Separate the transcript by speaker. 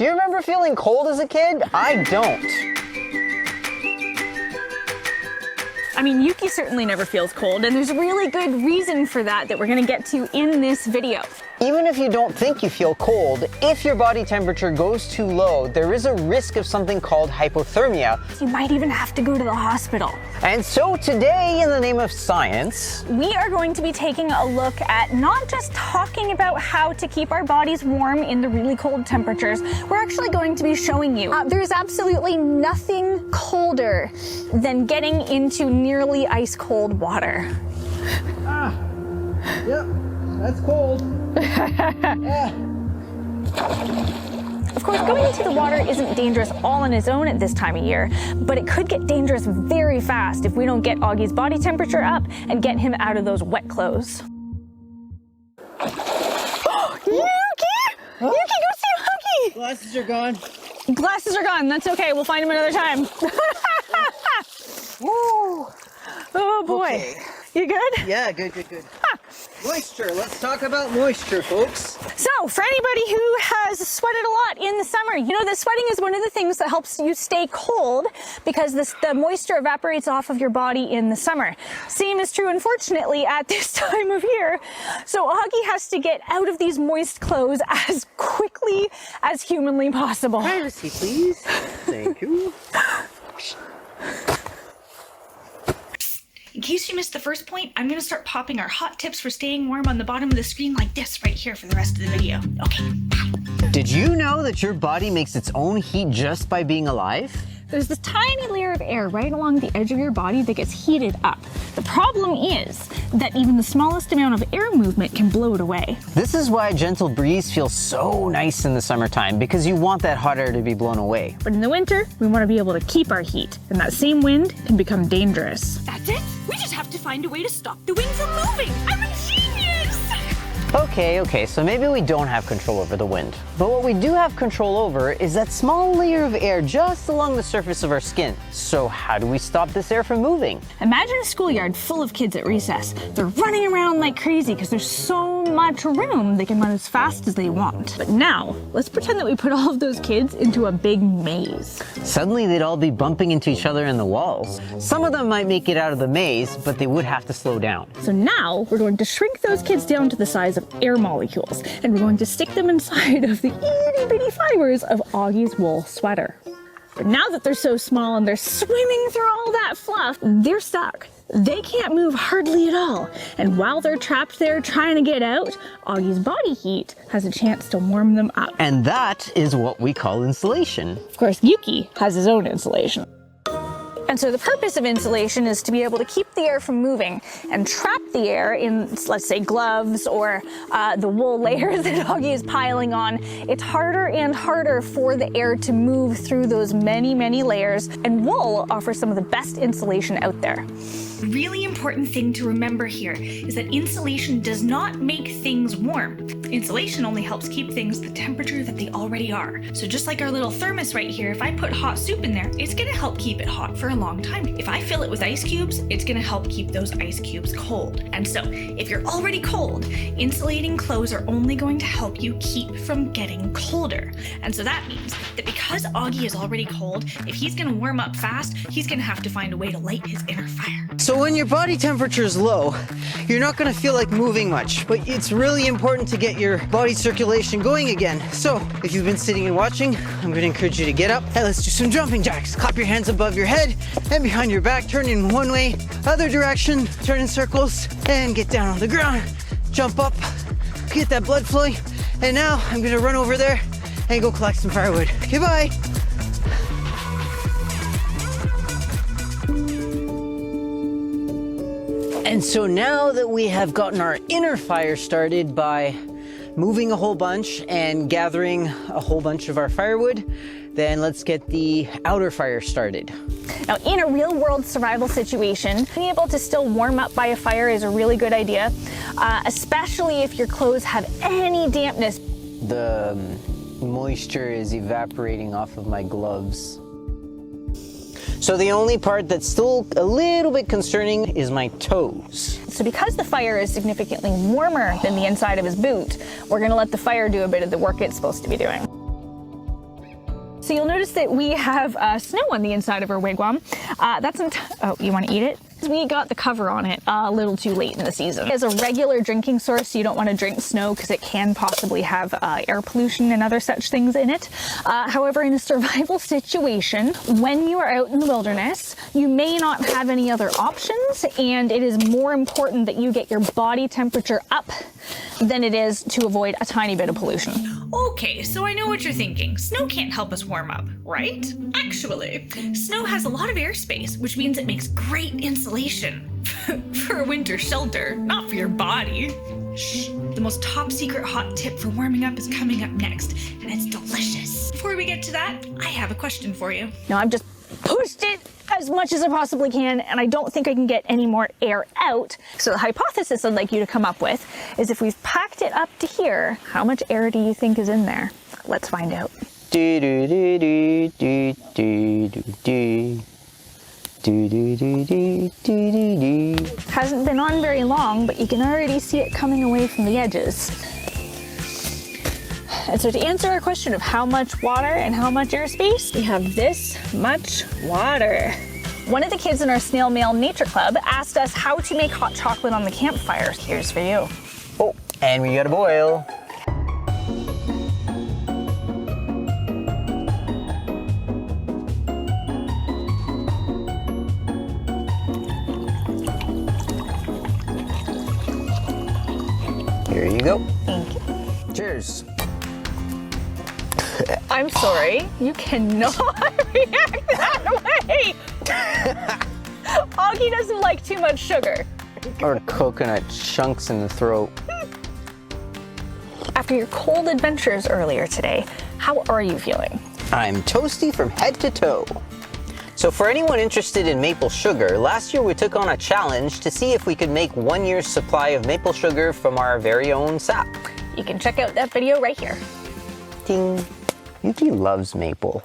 Speaker 1: Do you remember feeling cold as a kid? I don't.
Speaker 2: I mean, Yuki certainly never feels cold, and there's a really good reason for that we're gonna get to in this video.
Speaker 1: Even if you don't think you feel cold, if your body temperature goes too low, there is a risk of something called hypothermia.
Speaker 2: You might even have to go to the hospital.
Speaker 1: And so today, in the name of science,
Speaker 2: we are going to be taking a look at not just talking about how to keep our bodies warm in the really cold temperatures, we're actually going to be showing you there's absolutely nothing colder than getting into nearly ice cold water.
Speaker 1: Yep, that's cold.
Speaker 2: Of course, going into the water isn't dangerous all on its own at this time of year, but it could get dangerous very fast if we don't get Augie's body temperature up and get him out of those wet clothes. Yuki! Yuki, go see Huggy!
Speaker 1: Glasses are gone.
Speaker 2: Glasses are gone. That's okay. We'll find him another time.
Speaker 1: Woo!
Speaker 2: Oh boy.
Speaker 1: Okay.
Speaker 2: You good?
Speaker 1: Yeah, good. Moisture. Let's talk about moisture, folks.
Speaker 2: So, for anybody who has sweated a lot in the summer, you know that sweating is one of the things that helps you stay cold because the moisture evaporates off of your body in the summer. Same is true, unfortunately, at this time of year. So, Huggy has to get out of these moist clothes as quickly as humanly possible.
Speaker 1: Privacy, please. Thank you.
Speaker 2: In case you missed the first point, I'm gonna start popping our hot tips for staying warm on the bottom of the screen like this right here for the rest of the video. Okay, bye.
Speaker 1: Did you know that your body makes its own heat just by being alive?
Speaker 2: There's this tiny layer of air right along the edge of your body that gets heated up. The problem is that even the smallest amount of air movement can blow it away.
Speaker 1: This is why a gentle breeze feels so nice in the summertime, because you want that hot air to be blown away.
Speaker 2: But in the winter, we want to be able to keep our heat, and that same wind can become dangerous. That's it? We just have to find a way to stop the wind from moving. I'm a genius!
Speaker 1: Okay, so maybe we don't have control over the wind. But what we do have control over is that small layer of air just along the surface of our skin. So how do we stop this air from moving?
Speaker 2: Imagine a schoolyard full of kids at recess. They're running around like crazy because there's so much room they can run as fast as they want. But now, let's pretend that we put all of those kids into a big maze.
Speaker 1: Suddenly they'd all be bumping into each other in the walls. Some of them might make it out of the maze, but they would have to slow down.
Speaker 2: So now we're going to shrink those kids down to the size of air molecules, and we're going to stick them inside of the itty bitty fibers of Augie's wool sweater. But now that they're so small and they're swimming through all that fluff, they're stuck. They can't move hardly at all. And while they're trapped there trying to get out, Augie's body heat has a chance to warm them up.
Speaker 1: And that is what we call insulation.
Speaker 2: Of course, Yuki has his own insulation. And so the purpose of insulation is to be able to keep the air from moving and trap the air in, let's say, gloves or the wool layers that Augie is piling on. It's harder and harder for the air to move through those many, many layers, and wool offers some of the best insulation out there. Really important thing to remember here is that insulation does not make things warm. Insulation only helps keep things the temperature that they already are. So just like our little thermos right here, if I put hot soup in there, it's gonna help keep it hot for a long time. If I fill it with ice cubes, it's gonna help keep those ice cubes cold. And so if you're already cold, insulating clothes are only going to help you keep from getting colder. And so that means that because Augie is already cold, if he's gonna warm up fast, he's gonna have to find a way to light his inner fire.
Speaker 1: So when your body temperature is low, you're not going to feel like moving much, but it's really important to get your body circulation going again. So if you've been sitting and watching, I'm going to encourage you to get up and let's do some jumping jacks. Clap your hands above your head and behind your back, turn in one way, other direction, turn in circles, and get down on the ground. Jump up, get that blood flowing, and now I'm going to run over there and go collect some firewood. Okay, bye. And so now that we have gotten our inner fire started by moving a whole bunch and gathering a whole bunch of our firewood, then let's get the outer fire started.
Speaker 2: Now, in a real world survival situation, being able to still warm up by a fire is a really good idea, especially if your clothes have any dampness.
Speaker 1: The moisture is evaporating off of my gloves. So the only part that's still a little bit concerning is my toes.
Speaker 2: So because the fire is significantly warmer than the inside of his boot, we're gonna let the fire do a bit of the work it's supposed to be doing. So you'll notice that we have snow on the inside of our wigwam. Oh, you want to eat it? We got the cover on it a little too late in the season. As a regular drinking source, you don't want to drink snow because it can possibly have air pollution and other such things in it. However, in a survival situation, when you are out in the wilderness, you may not have any other options, and it is more important that you get your body temperature up than it is to avoid a tiny bit of pollution.
Speaker 3: Okay, so I know what you're thinking. Snow can't help us warm up, right? Actually, snow has a lot of airspace, which means it makes great insulation for a winter shelter, not for your body. Shh, the most top secret hot tip for warming up is coming up next, and it's delicious. Before we get to that, I have a question for you.
Speaker 2: Now I've just pushed it as much as I possibly can, and I don't think I can get any more air out. So the hypothesis I'd like you to come up with is, if we've packed it up to here, how much air do you think is in there? Let's find out. Hasn't been on very long, but you can already see it coming away from the edges. And so to answer our question of how much water and how much airspace, we have this much water. One of the kids in our Snail Mail Nature Club asked us how to make hot chocolate on the campfire. Here's for you.
Speaker 1: Oh, and we gotta boil. Here you go.
Speaker 2: Thank you.
Speaker 1: Cheers.
Speaker 2: I'm sorry, you cannot react that way. Augie doesn't like too much sugar.
Speaker 1: Or coconut chunks in the throat.
Speaker 2: After your cold adventures earlier today, how are you feeling?
Speaker 1: I'm toasty from head to toe. So for anyone interested in maple sugar, last year we took on a challenge to see if we could make 1 year's supply of maple sugar from our very own sap.
Speaker 2: You can check out that video right here.
Speaker 1: Ding. Yuki loves maple.